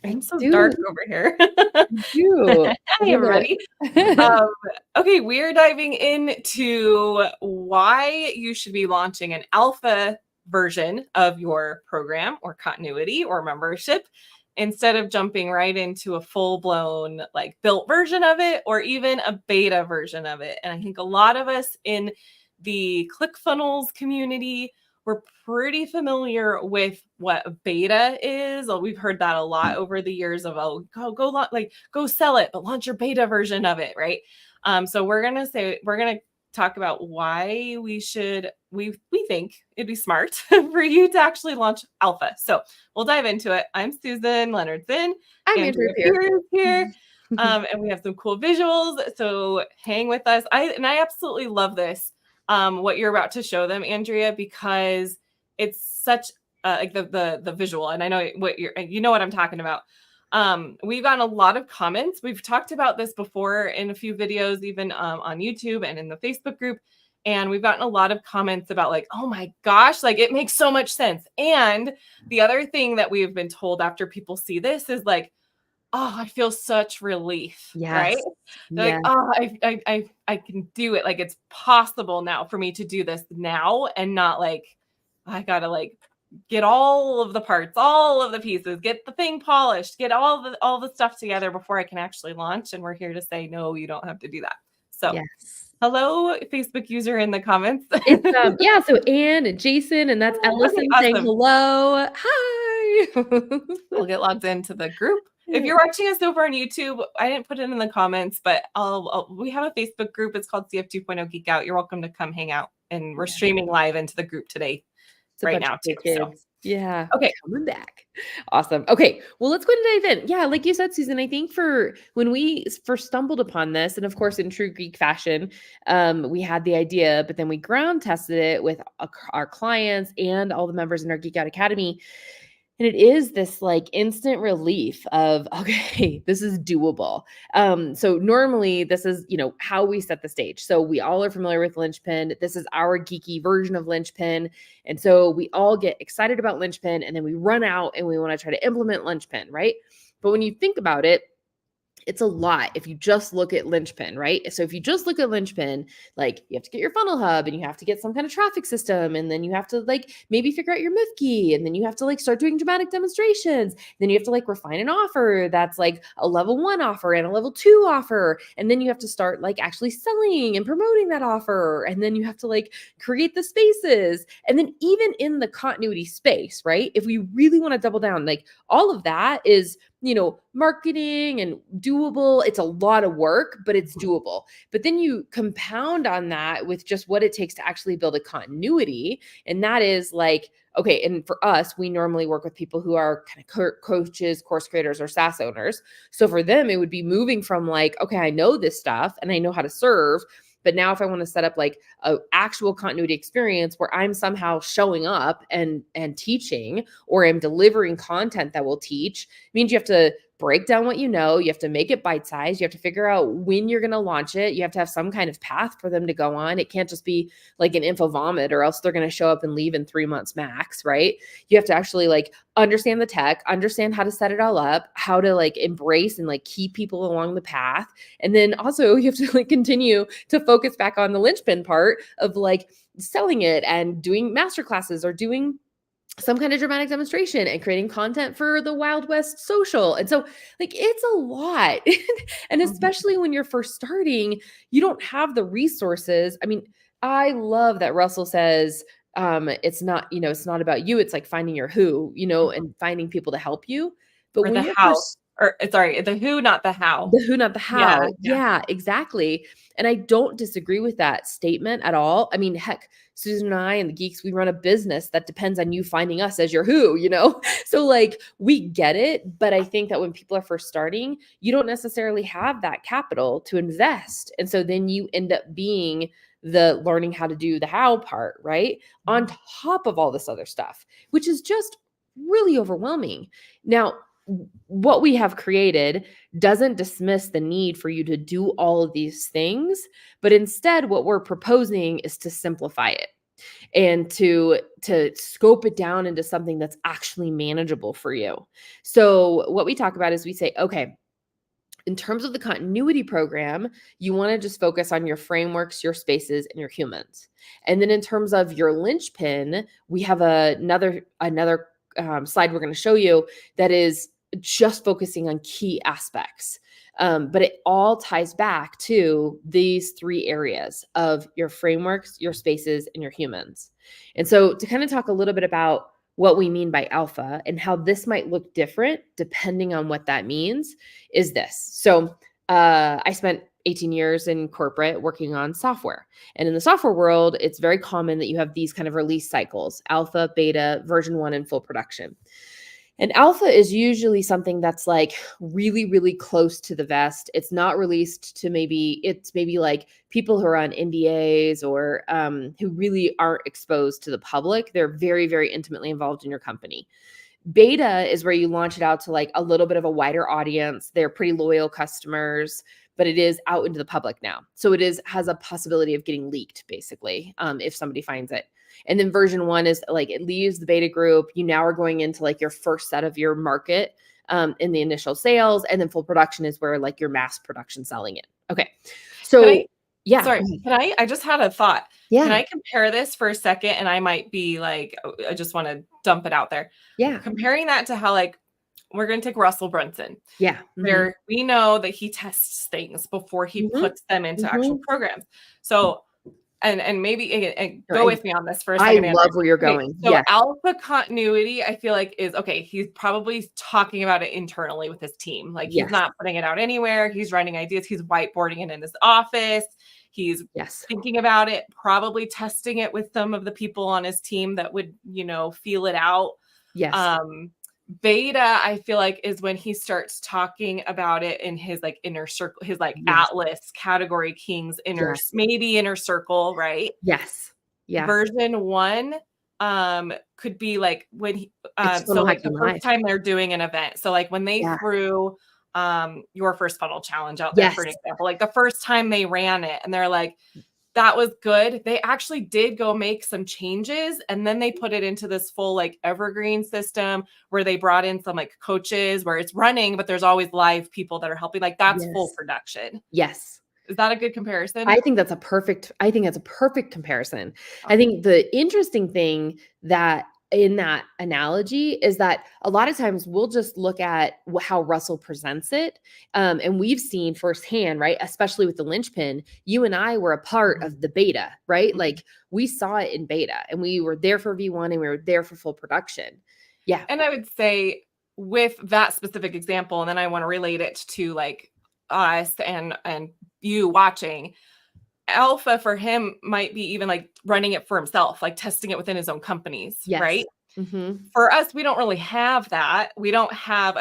I It's so do. dark over here. I do. I Hey, love everybody. it. Okay, we're diving into why you should be launching an alpha version of your program or continuity or membership instead of jumping right into a full-blown like built version of it or even a beta version of it. And I think a lot of us in the ClickFunnels community, we're pretty familiar with what a beta is. We've heard that a lot over the years of, oh, go sell it, but launch your beta version of it, right? So we're gonna talk about why we think it'd be smart for you to actually launch alpha. So we'll dive into it. I'm Susan Leonardson. I'm Andrea Andrea Peer. Pierce here. And we have some cool visuals. So hang with us. I absolutely love this. What you're about to show them, Andrea, because it's such like the visual, and I know what you know what I'm talking about. We've gotten a lot of comments. We've talked about this before in a few videos, even on YouTube and in the Facebook group. And we've gotten a lot of comments about like, oh my gosh, like it makes so much sense. And the other thing that we've been told after people see this is like, oh, I feel such relief, right? Yes. They're like, Yes. oh, I can do it. Like it's possible now for me to do this now and not like I gotta like get all of the parts, all of the pieces, get the thing polished, get all the stuff together before I can actually launch. And we're here to say, no, you don't have to do that. So Yes. hello, Facebook user in the comments. It's, yeah, so Anne and Jason, and that's Okay, Ellison saying awesome. hello. Hi. We'll get logged into the group. If you're watching us over on YouTube, I didn't put it in the comments, but we have a Facebook group. It's called CF 2.0 Geek Out. You're welcome to come hang out. And we're streaming live into the group today, It's a right bunch now, of too. cool So, kids. Yeah. okay. Coming back. Awesome. Okay. Well, let's go to dive in. Yeah. Like you said, Susan, I think for when we first stumbled upon this, and of course, in true Greek fashion, we had the idea, but then we ground tested it with our clients and all the members in our Geek Out Academy. And it is this like instant relief of, okay, this is doable. So normally this is, how we set the stage. So we all are familiar with Linchpin. This is our geeky version of Linchpin. And so we all get excited about Linchpin and then we run out and we want to try to implement Linchpin, right? But when you think about it, it's a lot if you just look at Linchpin, right? So if you just look at Linchpin, like you have to get your funnel hub and you have to get some kind of traffic system. And then you have to like maybe figure out your myth key. And then you have to like start doing dramatic demonstrations. Then you have to like refine an offer that's like a level 1 offer and a level 2 offer. And then you have to start like actually selling and promoting that offer. And then you have to like create the spaces. And then even in the continuity space, right? If we really want to double down, like all of that is marketing and doable. It's a lot of work, but it's doable. But then you compound on that with just what it takes to actually build a continuity. And that is like, okay, and for us, we normally work with people who are kind of coaches, course creators, or SaaS owners. So for them, it would be moving from like, okay, I know this stuff and I know how to serve. But now if I want to set up like an actual continuity experience where I'm somehow showing up and teaching, or I'm delivering content that will teach, means you have to break down what you know. You have to make it bite-sized. You have to figure out when you're going to launch it. You have to have some kind of path for them to go on. It can't just be like an info vomit or else they're going to show up and leave in 3 months max, right? You have to actually like understand the tech, understand how to set it all up, how to like embrace and like keep people along the path. And then also you have to like continue to focus back on the linchpin part of like selling it and doing masterclasses or doing some kind of dramatic demonstration and creating content for the Wild West social. And so like it's a lot. And especially when you're first starting, you don't have the resources. I mean, I love that Russell says it's not, it's not about you. It's like finding your who, and finding people to help you. But Or when the you're how, first or sorry, the who, not the how. the who, not the Yeah, how. yeah. Yeah, exactly. And I don't disagree with that statement at all. I mean, heck, Susan and I and the geeks, we run a business that depends on you finding us as your who, So like we get it. But I think that when people are first starting, you don't necessarily have that capital to invest. And so then you end up being the learning how to do the how part, right? On top of all this other stuff, which is just really overwhelming. Now, what we have created doesn't dismiss the need for you to do all of these things, but instead what we're proposing is to simplify it. and to scope it down into something that's actually manageable for you. So what we talk about is we say, okay, in terms of the continuity program, you want to just focus on your frameworks, your spaces, and your humans. And then in terms of your linchpin, we have another slide we're going to show you that is just focusing on key aspects. But it all ties back to these 3 areas of your frameworks, your spaces, and your humans. And so to kind of talk a little bit about what we mean by alpha and how this might look different depending on what that means is this. So I spent 18 years in corporate working on software. And in the software world, it's very common that you have these kind of release cycles: alpha, beta, version 1, and full production. And alpha is usually something that's like really, really close to the vest. It's not released to it's maybe like people who are on NDAs or who really aren't exposed to the public. They're very, very intimately involved in your company. Beta is where you launch it out to like a little bit of a wider audience. They're pretty loyal customers, but it is out into the public now. So it has a possibility of getting leaked, basically, if somebody finds it. And then version 1 is like it leaves the beta group. You now are going into like your first set of your market in the initial sales. And then full production is where like your mass production selling it. Okay. So yeah. Sorry, I just had a thought. Yeah. Can I compare this for a second? And I might be like, I just want to dump it out there. Yeah. Comparing that to how like, we're going to take Russell Brunson. Yeah. Where we know that he tests things before he puts them into actual programs. So, and maybe go with me on this for a second. I love where you're going. Okay, so alpha continuity, I feel like is, okay, he's probably talking about it internally with his team. Like he's not putting it out anywhere. He's writing ideas. He's whiteboarding it in his office. He's thinking about it, probably testing it with some of the people on his team that would, feel it out. Yes. Beta, I feel like, is when he starts talking about it in his like inner circle, his like Atlas category kings maybe inner circle, right? Yes. Yeah. Version 1 could be like when he so like the first time they're doing an event. So like when they threw your first funnel challenge out there, for an example, like the first time they ran it and they're like, that was good. They actually did go make some changes, and then they put it into this full like evergreen system where they brought in some like coaches where it's running, but there's always live people that are helping. Like that's full production. Yes. Is that a good comparison? I think that's a perfect comparison. I think the interesting thing that in that analogy is that a lot of times we'll just look at how Russell presents it. And we've seen firsthand, right? Especially with the linchpin, you and I were a part of the beta, right? Like we saw it in beta and we were there for V1 and we were there for full production. Yeah. And I would say with that specific example, and then I want to relate it to like us and you watching, alpha for him might be even like running it for himself, like testing it within his own companies, right? For us, we don't really have that. We don't have,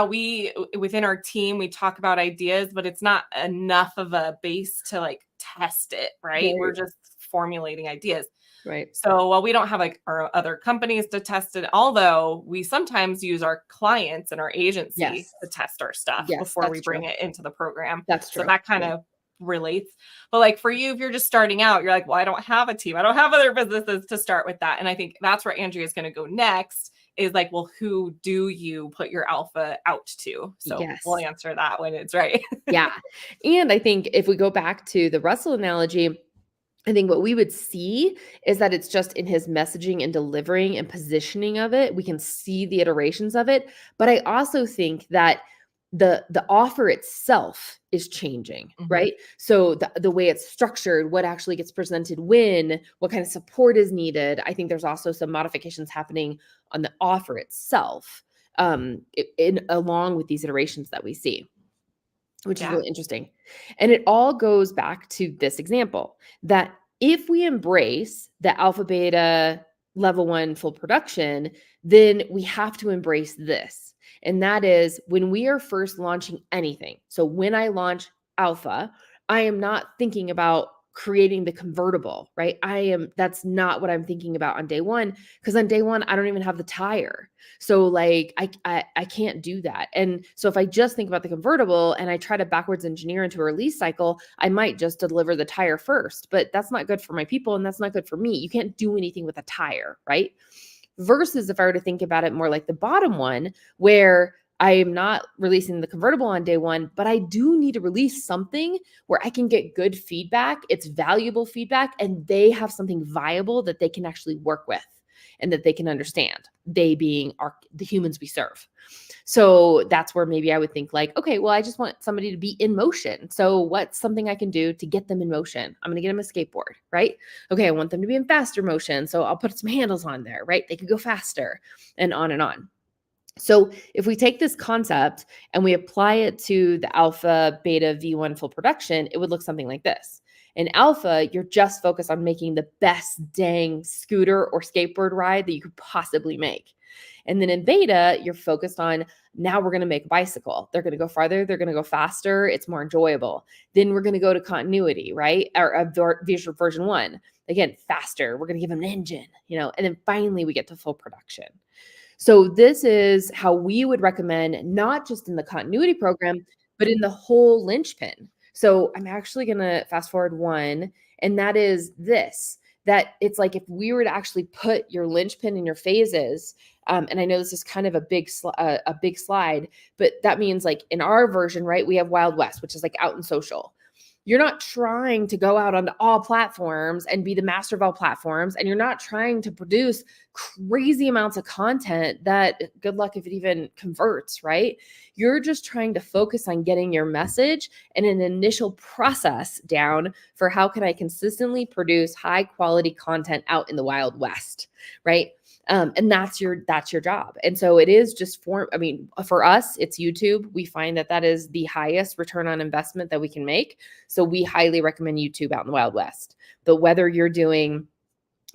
we within our team, we talk about ideas, but it's not enough of a base to like test it, right? We're just formulating ideas. Right. So while we don't have like our other companies to test it, although we sometimes use our clients and our agency to test our stuff before we bring it into the program. That's true. So that kind of relates. But like for you, if you're just starting out, you're like, well, I don't have a team. I don't have other businesses to start with that. And I think that's where Andrea is going to go next is like, well, who do you put your alpha out to? So we'll answer that when it's right. Yeah. And I think if we go back to the Russell analogy, I think what we would see is that it's just in his messaging and delivering and positioning of it. We can see the iterations of it. But I also think that the offer itself is changing, right? So the way it's structured, what actually gets presented when, what kind of support is needed. I think there's also some modifications happening on the offer itself, along with these iterations that we see, which is really interesting. And it all goes back to this example that if we embrace the alpha, beta, level 1 full production, then we have to embrace this. And that is when we are first launching anything. So when I launch alpha, I am not thinking about creating the convertible, right? That's not what I'm thinking about on day one, because on day one, I don't even have the tire. So like I can't do that. And so if I just think about the convertible and I try to backwards engineer into a release cycle, I might just deliver the tire first, but that's not good for my people and that's not good for me. You can't do anything with a tire, right? Versus if I were to think about it more like the bottom one, where I am not releasing the convertible on day one, but I do need to release something where I can get good feedback. It's valuable feedback, and they have something viable that they can actually work with and that they can understand. They being the humans we serve. So that's where maybe I would think like, okay, well, I just want somebody to be in motion. So what's something I can do to get them in motion? I'm going to get them a skateboard, right? Okay, I want them to be in faster motion. So I'll put some handles on there, right? They could go faster, and on and on. So if we take this concept and we apply it to the alpha, beta, V1 full production, it would look something like this. In alpha, you're just focused on making the best dang scooter or skateboard ride that you could possibly make. And then in beta, you're focused on, now we're going to make a bicycle. They're going to go farther. They're going to go faster. It's more enjoyable. Then we're going to go to continuity, right? Or version 1. Again, faster. We're going to give them an engine, and then finally we get to full production. So this is how we would recommend, not just in the continuity program, but in the whole linchpin. So I'm actually going to fast forward one, and that is this, that it's like if we were to actually put your linchpin in your phases, and I know this is kind of a big slide, but that means like in our version, right, we have Wild West, which is like out and social. You're not trying to go out onto all platforms and be the master of all platforms. And you're not trying to produce crazy amounts of content that, good luck if it even converts, right? You're just trying to focus on getting your message and an initial process down for how can I consistently produce high quality content out in the Wild West, right? And that's your job. And so it is just for us, it's YouTube. We find that is the highest return on investment that we can make. So we highly recommend YouTube out in the Wild West. But whether you're doing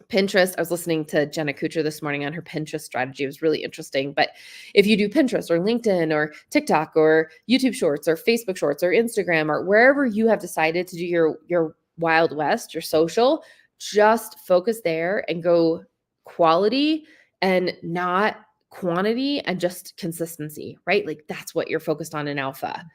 Pinterest, I was listening to Jenna Kutcher this morning on her Pinterest strategy. It was really interesting. But if you do Pinterest or LinkedIn or TikTok or YouTube Shorts or Facebook Shorts or Instagram or wherever you have decided to do your Wild West, your social, just focus there and go quality and not quantity, and just consistency, right? Like that's what you're focused on in alpha.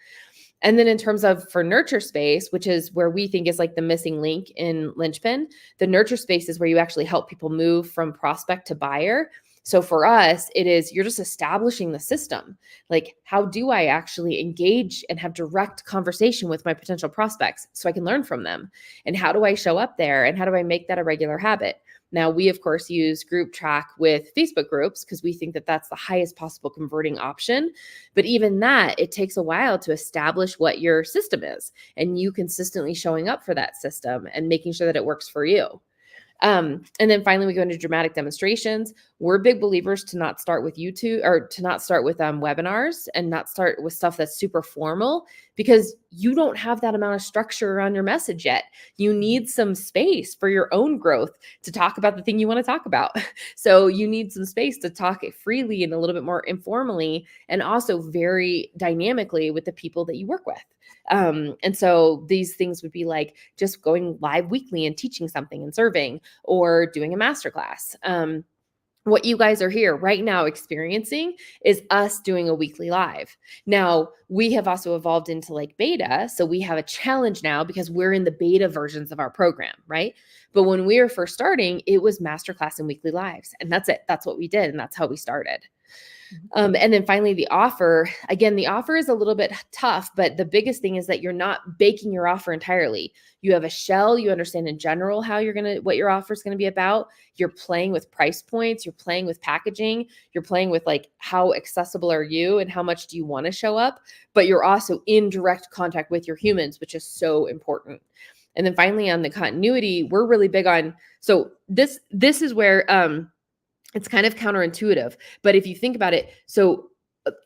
And then in terms of for nurture space, which is where we think is like the missing link in linchpin, the nurture space is where you actually help people move from prospect to buyer. So for us, it is, you're just establishing the system. Like, how do I actually engage and have direct conversation with my potential prospects so I can learn from them? And how do I show up there? And how do I make that a regular habit? Now, we, of course, use Group Track with Facebook groups because we think that that's the highest possible converting option. But even that, it takes a while to establish what your system is and you consistently showing up for that system and making sure that it works for you. And then finally, we go into dramatic demonstrations. We're big believers to not start with YouTube, or to not start with webinars, and not start with stuff that's super formal, because you don't have that amount of structure around your message yet. You need some space for your own growth to talk about the thing you want to talk about. So you need some space to talk it freely and a little bit more informally, and also very dynamically with the people that you work with. And so these things would be like just going live weekly and teaching something and serving, or doing a masterclass. What you guys are here right now experiencing is us doing a weekly live. Now, we have also evolved into like beta. So we have a challenge now because we're in the beta versions of our program, right? But when we were first starting, it was masterclass and weekly lives. And that's it. That's what we did. And that's how we started. And then finally, the offer. Again, the offer is a little bit tough, but the biggest thing is that you're not baking your offer entirely. You have a shell. You understand in general what your offer is going to be about. You're playing with price points. You're playing with packaging. You're playing with like, how accessible are you and how much do you want to show up? But you're also in direct contact with your humans, which is so important. And then finally, on the continuity, we're really big on. So this is where it's kind of counterintuitive, but if you think about it, so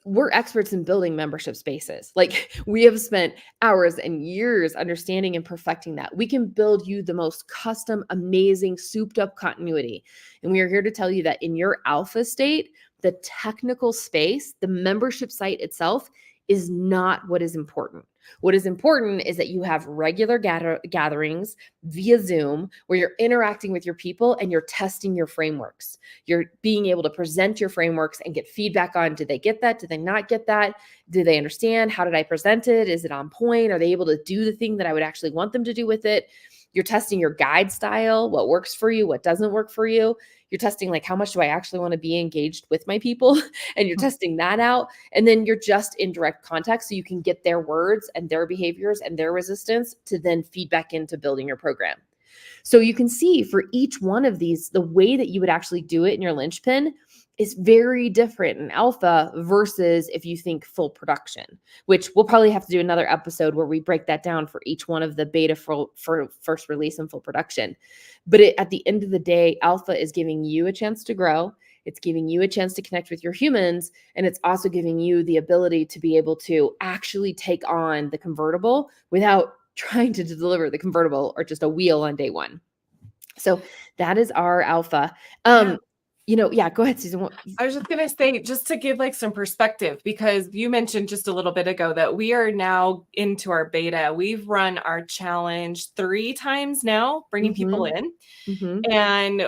we're experts in building membership spaces. Like, we have spent hours and years understanding and perfecting that. We can build you the most custom, amazing, souped up continuity. And we are here to tell you that in your alpha state, the technical space, the membership site itself is not what is important. What is important is that you have regular gatherings via Zoom where you're interacting with your people and you're testing your frameworks. You're being able to present your frameworks and get feedback on, did they get that? Did they not get that? Do they understand? How did I present it? Is it on point? Are they able to do the thing that I would actually want them to do with it? You're testing your guide style, what works for you, what doesn't work for you. You're testing like, how much do I actually want to be engaged with my people? And you're testing that out. And then you're just in direct contact so you can get their words and their behaviors and their resistance to then feed back into building your program. So you can see for each one of these, the way that you would actually do it in your linchpin is very different in alpha versus if you think full production, which we'll probably have to do another episode where we break that down for each one of the beta for first release and full production. But at the end of the day, alpha is giving you a chance to grow. It's giving you a chance to connect with your humans. And it's also giving you the ability to be able to actually take on the convertible without trying to deliver the convertible or just a wheel on day one. So that is our alpha. Go ahead, Susan. I was just going to say, just to give like some perspective, because you mentioned just a little bit ago that we are now into our beta. We've run our challenge 3 times now, bringing people in. And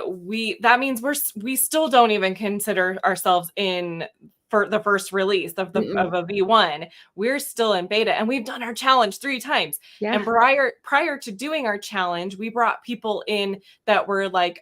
that means we still don't even consider ourselves in for the first release of a V1. We're still in beta, and we've done our challenge 3 times. Yeah. And prior to doing our challenge, we brought people in that were like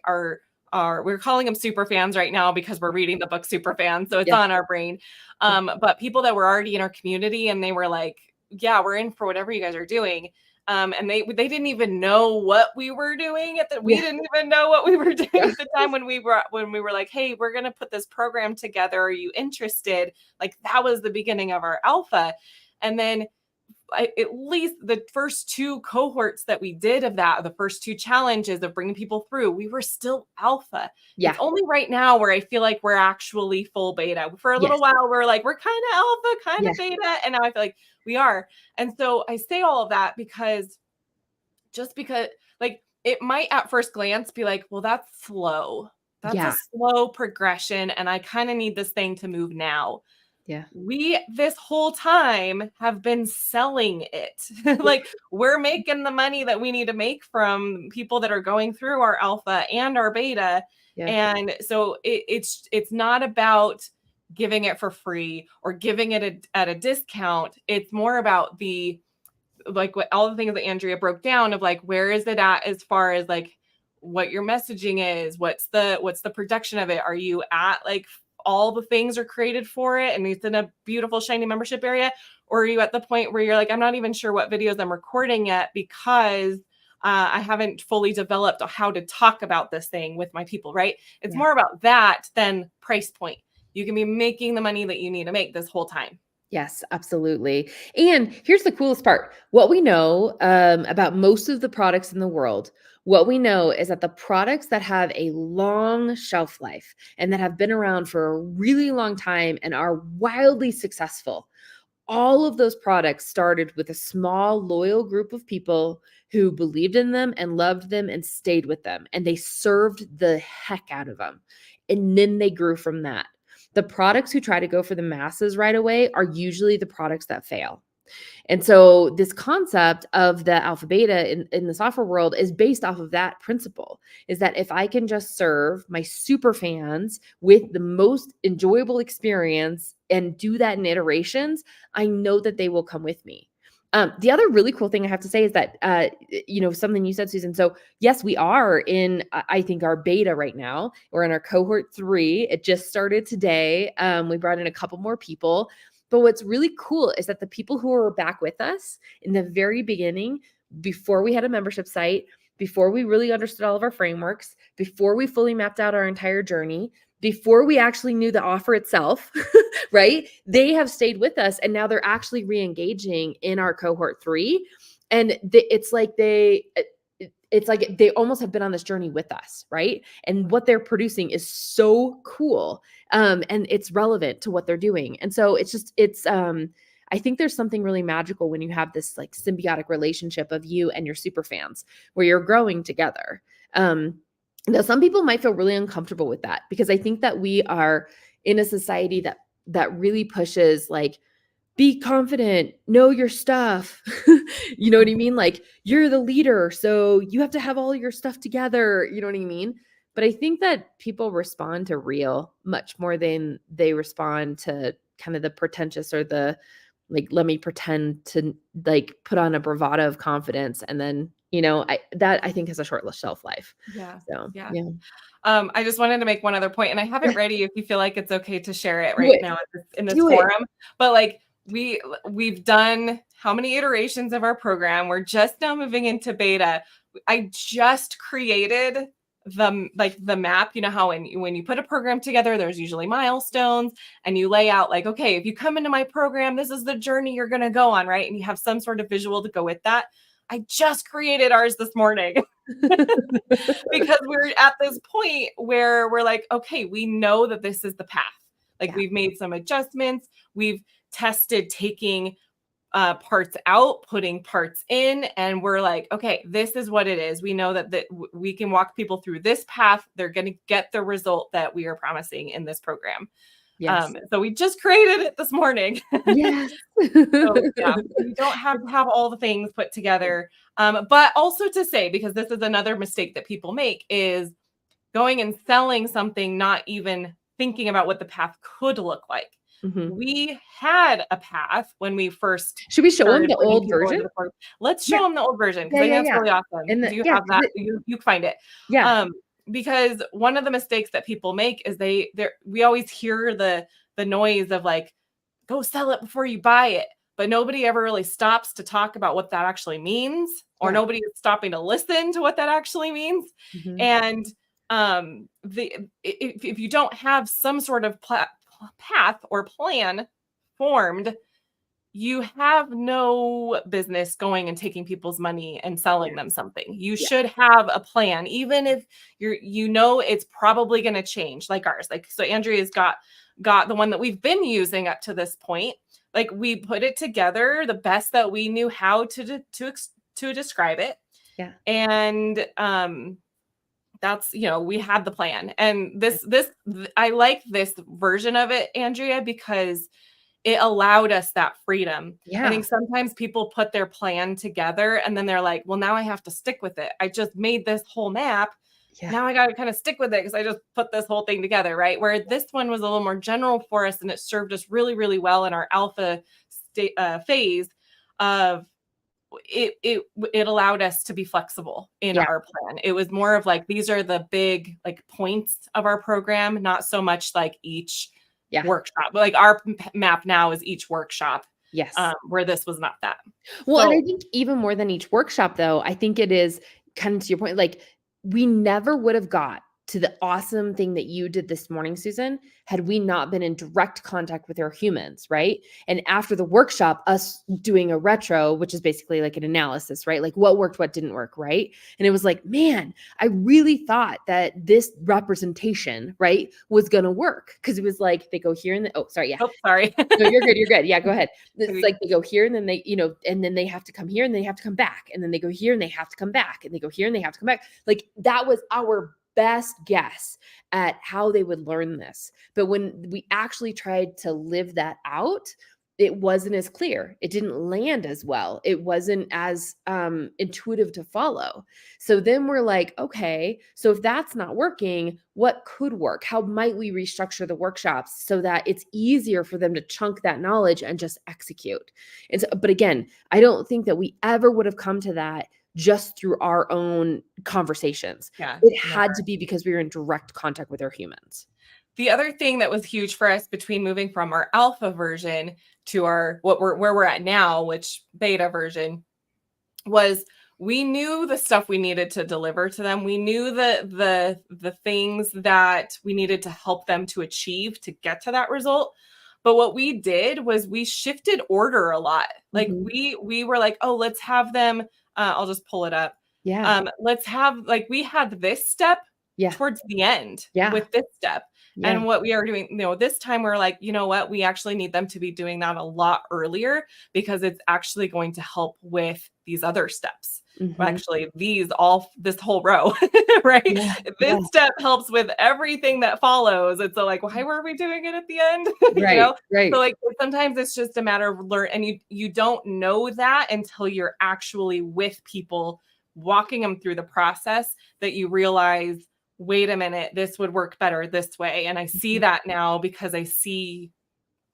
we're calling them super fans right now because we're reading the book Super Fans, so it's on our brain. But people that were already in our community, and they were like, yeah, we're in for whatever you guys are doing. And they didn't even know what we were doing we didn't even know what we were doing at the time when we were like, hey, we're going to put this program together. Are you interested? Like, that was the beginning of our alpha. And then at least the first 2 cohorts that we did of that, the first 2 challenges of bringing people through, we were still alpha. Yeah. It's only right now where I feel like we're actually full beta. For a little while, we're like, we're kind of alpha, kind of beta. And now I feel like we are. And so I say all of that because like, it might at first glance be like, well, that's slow. That's a slow progression. And I kind of need this thing to move now. Yeah. We this whole time have been selling it. Like, we're making the money that we need to make from people that are going through our alpha and our beta. Yeah. And so it's not about giving it for free or giving it at a discount. It's more about what all the things that Andrea broke down of like, where is it at as far as like what your messaging is, what's the production of it? Are you at like all the things are created for it and it's in a beautiful shiny membership area? Or are you at the point where you're like, I'm not even sure what videos I'm recording yet because I haven't fully developed how to talk about this thing with my people, right? It's more about that than price point. You can be making the money that you need to make this whole time. Yes, absolutely. And here's the coolest part. What we know about most of the products in the world, what we know is that the products that have a long shelf life and that have been around for a really long time and are wildly successful, all of those products started with a small, loyal group of people who believed in them and loved them and stayed with them. And they served the heck out of them. And then they grew from that. The products who try to go for the masses right away are usually the products that fail. And so this concept of the alpha beta in the software world is based off of that principle, is that if I can just serve my super fans with the most enjoyable experience and do that in iterations, I know that they will come with me. The other really cool thing I have to say is that, something you said, Susan. So yes, we are in, I think, our beta right now. We're in our cohort 3. It just started today. We brought in a couple more people. But what's really cool is that the people who were back with us in the very beginning, before we had a membership site, before we really understood all of our frameworks, before we fully mapped out our entire journey, before we actually knew the offer itself, right? They have stayed with us and now they're actually re-engaging in our cohort 3. And it's like they almost have been on this journey with us, right? And what they're producing is so cool. And it's relevant to what they're doing. And so I think there's something really magical when you have this like symbiotic relationship of you and your super fans where you're growing together. Now, some people might feel really uncomfortable with that because I think that we are in a society that really pushes like, be confident, know your stuff. You know what I mean? Like, you're the leader, so you have to have all your stuff together. You know what I mean? But I think that people respond to real much more than they respond to kind of the pretentious or the like, let me pretend to like put on a bravado of confidence. And then, I think has a short shelf life. Yeah. So, Yeah. yeah. I just wanted to make one other point, and I have it Yeah. ready if you feel like it's okay to share it Do right it. now in this Do it. forum. But like we've done how many iterations of our program? We're just now moving into beta. I just created the map. You know how when you put a program together, there's usually milestones, and you lay out like, okay, if you come into my program, this is the journey you're going to go on, right? And you have some sort of visual to go with that. I just created ours this morning. Because we're at this point where we're like, okay, we know that this is the path. Like, Yeah. we've made some adjustments. We've tested taking parts out, putting parts in, and we're like, okay, this is what it is. We know that we can walk people through this path. They're going to get the result that we are promising in this program. Yes. So we just created it this morning. Yes. So yeah, you don't have to have all the things put together. But also to say, because this is another mistake that people make, is going and selling something, not even thinking about what the path could look like. Mhm. We had a path when we first Should we show them started the bringing old people into version? the program. Let's show Yeah. them the old version, because Yeah, I yeah, think that's yeah. really awesome. And Do you yeah, have 'cause that? You find it. yeah. Because one of the mistakes that people make is we always hear the noise of like, go sell it before you buy it. But nobody ever really stops to talk about what that actually means, or Yeah. nobody is stopping to listen to what that actually means. Mhm. And if you don't have some sort of path or plan formed, you have no business going and taking people's money and selling them something. You Yeah. should have a plan, even if it's probably going to change, like ours. Like, so Andrea's got the one that we've been using up to this point. Like, we put it together the best that we knew how to describe it. Yeah. And that's, we had the plan. And I like this version of it, Andrea, because it allowed us that freedom. I Yeah. think sometimes people put their plan together and then they're like, well, now I have to stick with it. I just made this whole map. Yeah. Now I got to kind of stick with it because I just put this whole thing together, right? Where this one was a little more general for us, and it served us really, really well in our alpha phase of it allowed us to be flexible in Yeah. our plan. It was more of like, these are the big like points of our program, not so much like each workshop. But like, our map now is each workshop. Yes. Where this was not that. Well, and I think even more than each workshop, though, I think it is kind of to your point, like, we never would have got to the awesome thing that you did this morning, Susan, had we not been in direct contact with our humans, right? And after the workshop, us doing a retro, which is basically like an analysis, right? Like, what worked, what didn't work, right? And it was like, man, I really thought that this representation, right, was going to work, because it was like, they go here and sorry. No, you're good. You're good. Yeah, go ahead. It's like they go here and then they, and then they have to come here and they have to come back. And then they go here and they have to come back. And they go here and they have to come back. Like, that was our best guess at how they would learn this. But when we actually tried to live that out, it wasn't as clear. It didn't land as well. It wasn't as intuitive to follow. So then we're like, okay, so if that's not working, what could work? How might we restructure the workshops so that it's easier for them to chunk that knowledge and just execute? And so, but again, I don't think that we ever would have come to that just through our own conversations. Yeah, it had to be because we were in direct contact with our humans. The other thing that was huge for us between moving from our alpha version to where we're at now, which beta version, was we knew the stuff we needed to deliver to them. We knew the things that we needed to help them to achieve to get to that result. But what we did was we shifted order a lot. Like, we were like, oh, let's have them. I'll just pull it up. Yeah. Let's have, like, we had this step towards the end with this step. Yeah. And what we are doing, this time we're like, you know what, we actually need them to be doing that a lot earlier because it's actually going to help with these other steps. Well, Mhm. actually, this whole row, right? Yeah. This Yeah. step helps with everything that follows. It's so like, why were we doing it at the end? Right. So Right. like sometimes it's just a matter of learn, and you don't know that until you're actually with people walking them through the process that you realize, wait a minute, this would work better this way. And I see Mhm. that now because I see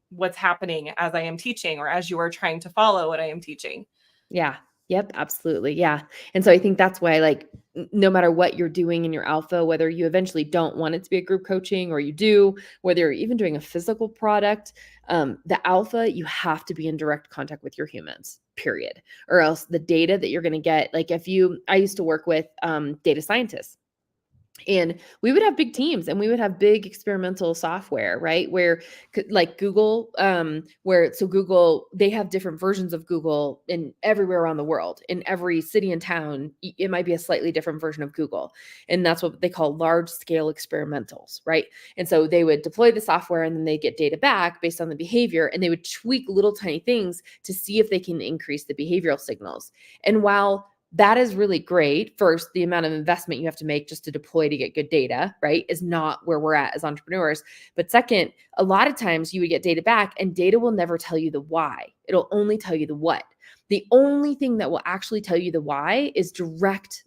what's happening as I am teaching or as you are trying to follow what I am teaching. Yeah. Yep, absolutely. Yeah. And so I think that's why like no matter what you're doing in your alpha, whether you eventually don't want it to be a group coaching or you do, whether you're even doing a physical product, the alpha, you have to be in direct contact with your humans, period. Or else the data that you're going to get, like I used to work with data scientists. And we would have big teams and we would have big experimental software, right? Where like Google, Google, they have different versions of Google in everywhere around the world. In every city and town, it might be a slightly different version of Google. And that's what they call large scale experimentals, right? And so they would deploy the software and then they get data back based on the behavior and they would tweak little tiny things to see if they can increase the behavioral signals. And while that is really great. First, the amount of investment you have to make just to deploy to get good data, right, is not where we're at as entrepreneurs. But second, a lot of times you would get data back and data will never tell you the why. It'll only tell you the what. The only thing that will actually tell you the why is direct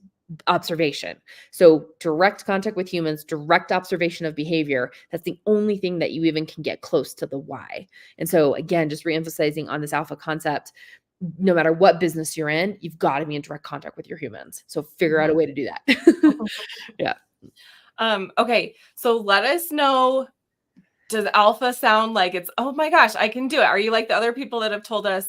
observation. So direct contact with humans, direct observation of behavior. That's the only thing that you even can get close to the why. And so again, just reemphasizing on this alpha concept, no matter what business you're in, you've got to be in direct contact with your humans. So figure out a way to do that. Yeah. Okay, so let us know. Does alpha sound like it's, oh my gosh, I can do it? Are you like the other people that have told us,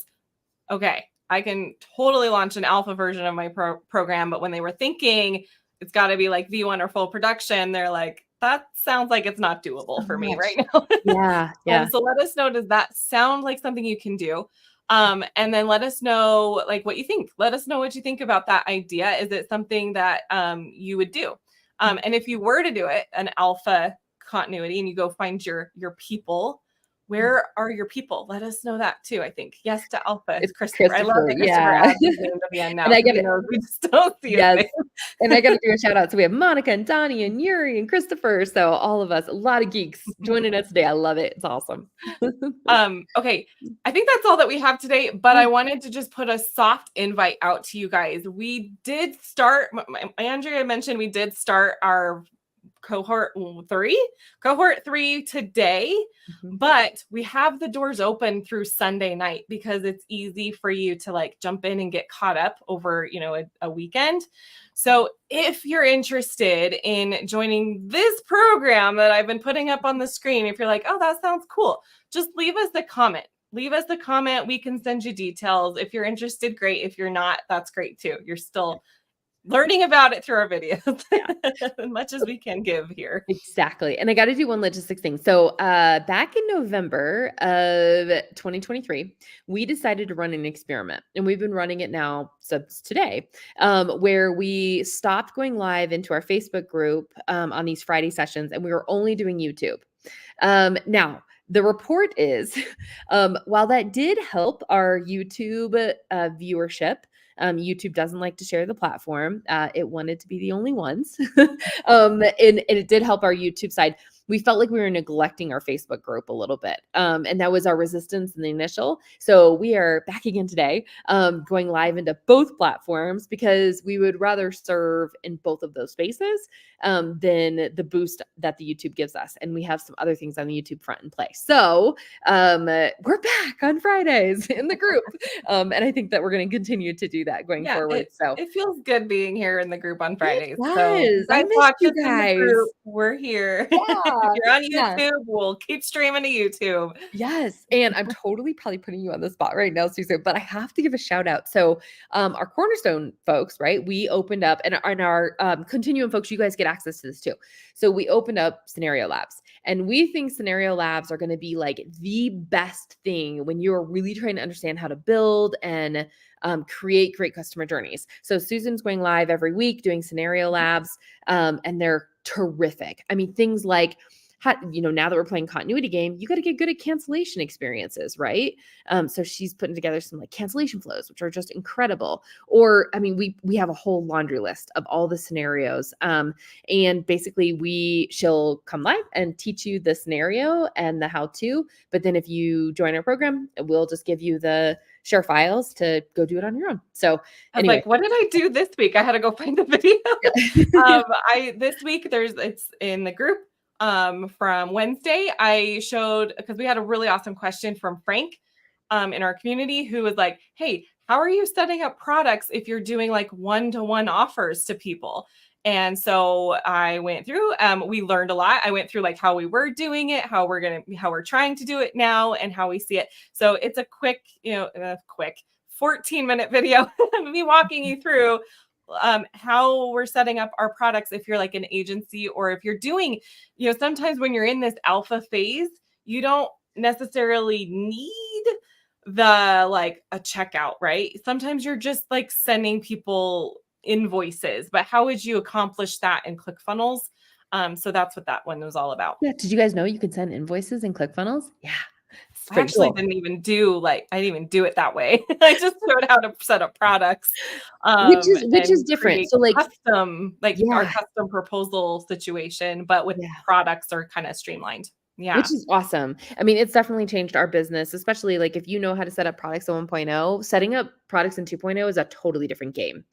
okay, I can totally launch an alpha version of my program, but when they were thinking it's got to be like V1 or full production, they're like, that sounds like it's not doable So for me much. right now. Yeah. Yeah. So let us know, does that sound like something you can do? And then let us know like what you think. Let us know what you think about that idea. Is it something that you would do? And if you were to do it, an alpha continuity, and you go find your people, where are your people? Let us know that too. I think yes to alpha is It's Christopher. I love Christopher. that Christopher Yeah. adds his name to the end now And I because get he it. knows we just don't see his Yes. name. And I got to do a shout out. So we have Monica and Donnie and Yuri and Christopher. So all of us, a lot of geeks joining us today. I love it. It's awesome. Okay, I think that's all that we have today, but I wanted to just put a soft invite out to you guys. We did start, Andrea mentioned we did start our cohort three today, Mhm. but we have the doors open through Sunday night because it's easy for you to like jump in and get caught up over, a weekend. So if you're interested in joining this program that I've been putting up on the screen, if you're like, oh, that sounds cool, just leave us a comment. Leave us a comment. We can send you details. If you're interested, great. If you're not, that's great too. You're still learning about it through our videos Yeah. as much as we can give here. Exactly. And I got to do one logistics thing. So, back in November of 2023, we decided to run an experiment and we've been running it now since today, where we stopped going live into our Facebook group, on these Friday sessions and we were only doing YouTube. Now, the report is, while that did help our YouTube viewership, YouTube doesn't like to share the platform. It wanted to be the only ones. And it did help our YouTube side. We felt like we were neglecting our Facebook group a little bit. And that was our resistance in the initial. So we are back again today, going live into both platforms because we would rather serve in both of those spaces than the boost that the YouTube gives us. And we have some other things on the YouTube front in place. So we're back on Fridays in the group. And I think that we're going to continue to do that going forward. So it feels good being here in the group on Fridays. it So you does. I guys missed watch you us in the guys. group. We're here. Yeah. If you're on Yeah. YouTube, we'll keep streaming to YouTube. Yes. And I'm totally probably putting you on the spot right now, Susan, but I have to give a shout out. So, our Cornerstone folks, right? We opened up and our Continuum folks, you guys get access to this too. So we opened up Scenario Labs and we think Scenario Labs are going to be like the best thing when you're really trying to understand how to build and create great customer journeys. So Susan's going live every week doing Scenario Labs, and they're terrific. I mean, things like now that we're playing continuity game, you got to get good at cancellation experiences, right? So she's putting together some like cancellation flows, which are just incredible. Or, I mean, we have a whole laundry list of all the scenarios. And basically she'll come live and teach you the scenario and the how to, but then if you join our program, we'll just give you the share files to go do it on your own. So I was anyway. like, what did I do this week? I had to go find the video. This week it's in the group from Wednesday. I showed, because we had a really awesome question from Frank in our community, who was like, hey, how are you setting up products if you're doing like one-to-one offers to people? And so I went through, we learned a lot. I went through like how we were doing it, how we're trying to do it now, and how we see it. So it's a quick 14-minute video of me walking you through how we're setting up our products if you're like an agency, or if you're doing, sometimes when you're in this alpha phase, you don't necessarily need a checkout, right? Sometimes you're just like sending people invoices, but how would you accomplish that in ClickFunnels? So that's what that one was all about. Yeah. Did you guys know you could send invoices in ClickFunnels? Yeah. I actually didn't even do it that way. I just showed how to set up products, which is different. So our custom proposal situation, but with products are kind of streamlined. Yeah. Which is awesome. I mean, it's definitely changed our business, especially like if you know how to set up products in 1.0, setting up products in 2.0 is a totally different game.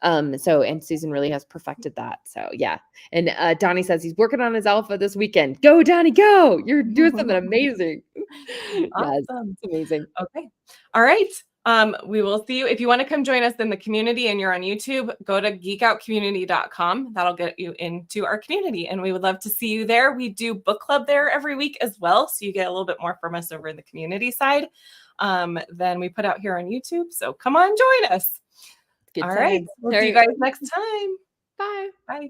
And Susan really has perfected that. So yeah. And Donnie says he's working on his alpha this weekend. Go, Donnie, go. You're doing something amazing. Awesome. It's amazing. Okay. All right. We will see you. If you want to come join us in the community and you're on YouTube, go to geekoutcommunity.com. That'll get you into our community, and we would love to see you there. We do book club there every week as well, so you get a little bit more from us over in the community side than we put out here on YouTube. So come on, join us. All right. We'll see you guys next time. Bye. Bye.